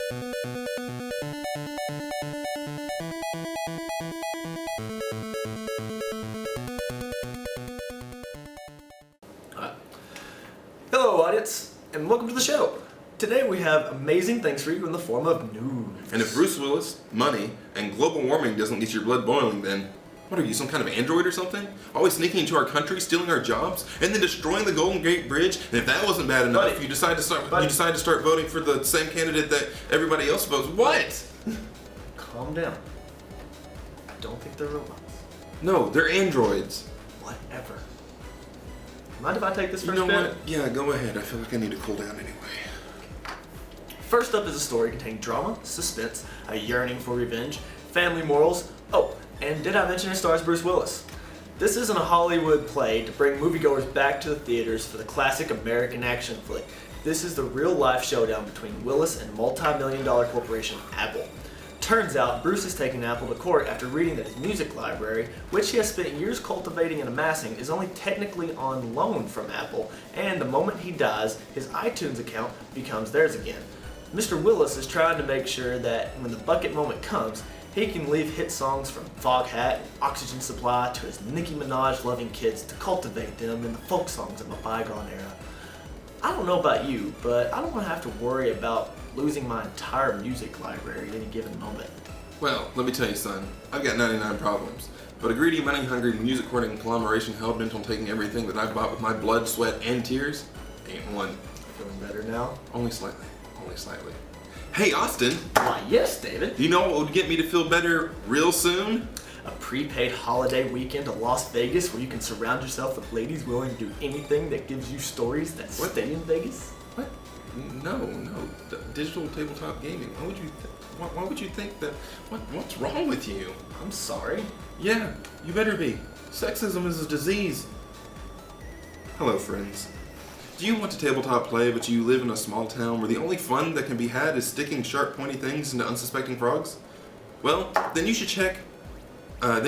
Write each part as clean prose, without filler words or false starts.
Hello audience, and welcome to the show. Today we have amazing things for you in the form of news. And if Bruce Willis, money, and global warming doesn't get your blood boiling, then what are you, some kind of android or something? Always sneaking into our country, stealing our jobs, and then destroying the Golden Gate Bridge? And if that wasn't bad enough, Buddy. you decide to start voting for the same candidate that everybody else votes. What? Calm down. I don't think they're robots. No, they're androids. Whatever. Mind if I take this first You know bit? what? Yeah, go ahead. I feel like I need to cool down anyway. First up is a story containing drama, suspense, a yearning for revenge, family morals. Oh, and did I mention it stars Bruce Willis? This isn't a Hollywood play to bring moviegoers back to the theaters for the classic American action flick. This is the real-life showdown between Willis and multi-million-dollar corporation Apple. Turns out, Bruce is taking Apple to court after reading that his music library, which he has spent years cultivating and amassing, is only technically on loan from Apple, and the moment he dies, his iTunes account becomes theirs again. Mr. Willis is trying to make sure that when the bucket moment comes, he can leave hit songs from Foghat and Oxygen Supply to his Nicki Minaj loving kids to cultivate them in the folk songs of a bygone era. I don't know about you, but I don't want to have to worry about losing my entire music library at any given moment. Well, let me tell you, son, I've got 99 problems. But a greedy, money-hungry, music-hoarding conglomeration hell-bent on taking everything that I've bought with my blood, sweat, and tears ain't one. Feeling better now? Only slightly. Only slightly. Hey, Austin! Why, yes, David. Do you know what would get me to feel better real soon? A prepaid holiday weekend to Las Vegas where you can surround yourself with ladies willing to do anything that gives you stories that stay in Vegas? What? No. Digital tabletop gaming. Why would you think that? What's wrong with you? I'm sorry. Yeah, you better be. Sexism is a disease. Hello, friends. Do you want to tabletop play, but you live in a small town where the only fun that can be had is sticking sharp, pointy things into unsuspecting frogs? Well, then you should check out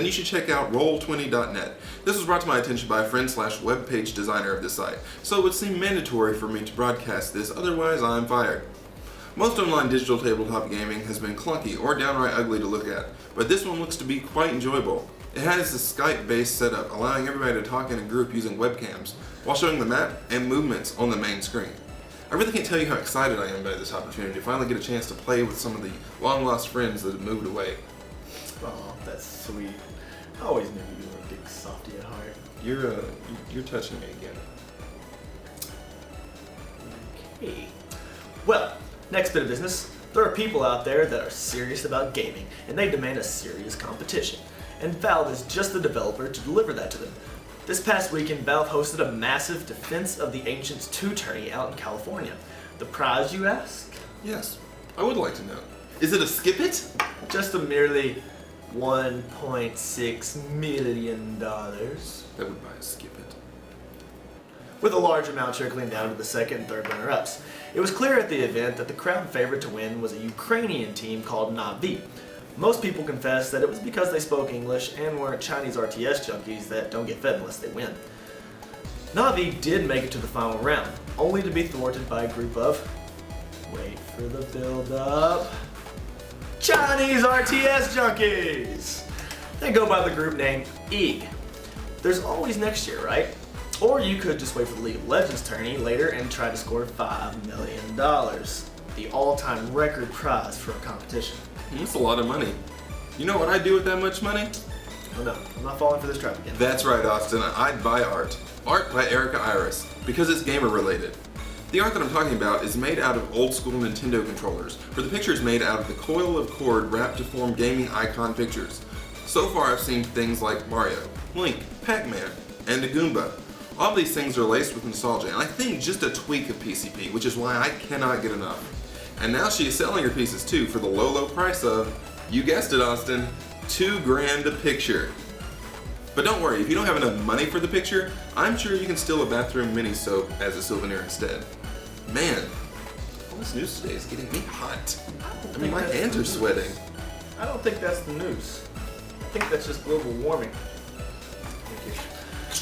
Roll20.net. This was brought to my attention by a friend/webpage designer of this site, so it would seem mandatory for me to broadcast this, otherwise I'm fired. Most online digital tabletop gaming has been clunky or downright ugly to look at, but this one looks to be quite enjoyable. It has a Skype-based setup, allowing everybody to talk in a group using webcams, while showing the map and movements on the main screen. I really can't tell you how excited I am by this opportunity to finally get a chance to play with some of the long-lost friends that have moved away. Oh, that's sweet. I always knew you were a big softy at heart. You're touching me again. Okay. Well, next bit of business. There are people out there that are serious about gaming, and they demand a serious competition. And Valve is just the developer to deliver that to them. This past weekend, Valve hosted a massive Defense of the Ancients 2 tourney out in California. The prize, you ask? Yes, I would like to know. Is it a skip it? Just a merely $1.6 million. That would buy a skip it. With a large amount trickling down to the second and third runner-ups. It was clear at the event that the crowd favorite to win was a Ukrainian team called Na'vi. Most people confess that it was because they spoke English and weren't Chinese RTS junkies that don't get fed unless they win. Na'vi did make it to the final round, only to be thwarted by a group of, wait for the build-up, Chinese RTS junkies! They go by the group name EAG. There's always next year, right? Or you could just wait for the League of Legends tourney later and try to score $5 million. The all-time record prize for a competition. That's a lot of money. You know what I'd do with that much money? Oh no, I'm not falling for this trap again. That's right, Austin. I'd buy art. Art by Erica Iris, because it's gamer related. The art that I'm talking about is made out of old school Nintendo controllers, where the picture is made out of the coil of cord wrapped to form gaming icon pictures. So far I've seen things like Mario, Link, Pac-Man, and a Goomba. All these things are laced with nostalgia, and I think just a tweak of PCP, which is why I cannot get enough. And now she is selling her pieces too for the low price of, you guessed it, Austin, $2,000 a picture. But don't worry, if you don't have enough money for the picture, I'm sure you can steal a bathroom mini soap as a souvenir instead. Man, all this news today is getting me hot. I mean, my hands are sweating. I don't think that's the news. I think that's just global warming.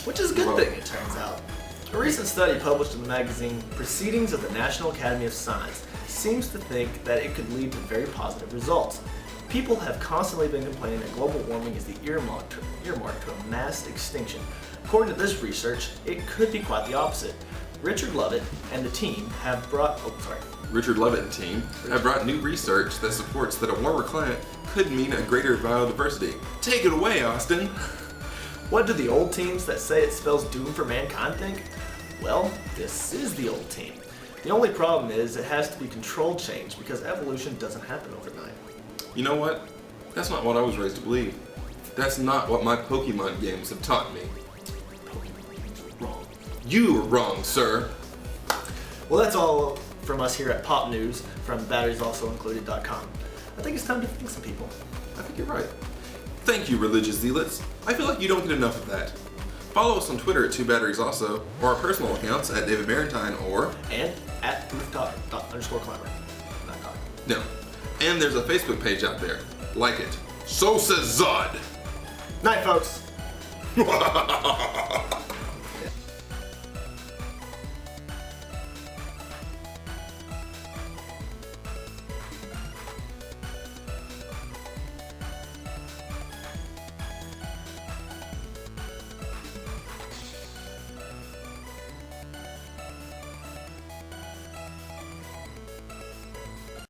Which is a good thing, it turns out. A recent study published in the magazine Proceedings of the National Academy of Science seems to think that it could lead to very positive results. People have constantly been complaining that global warming is the earmark to a mass extinction. According to this research, it could be quite the opposite. Richard Lovett and the team have brought Richard Lovett and team have brought new research that supports that a warmer climate could mean a greater biodiversity. Take it away, Austin! What do the old teams that say it spells doom for mankind think? Well, this is the old team. The only problem is it has to be controlled change because evolution doesn't happen overnight. You know what? That's not what I was raised to believe. That's not what my Pokemon games have taught me. Wrong. You were wrong, sir. Well, that's all from us here at PopNews from batteriesalsoincluded.com. I think it's time to thank some people. I think you're right. Thank you, religious zealots. I feel like you don't get enough of that. Follow us on Twitter at 2batteriesalso, or our personal accounts at David Barentine and at rooftop_climber. No. And there's a Facebook page out there. Like it. So says Zod! Night, folks!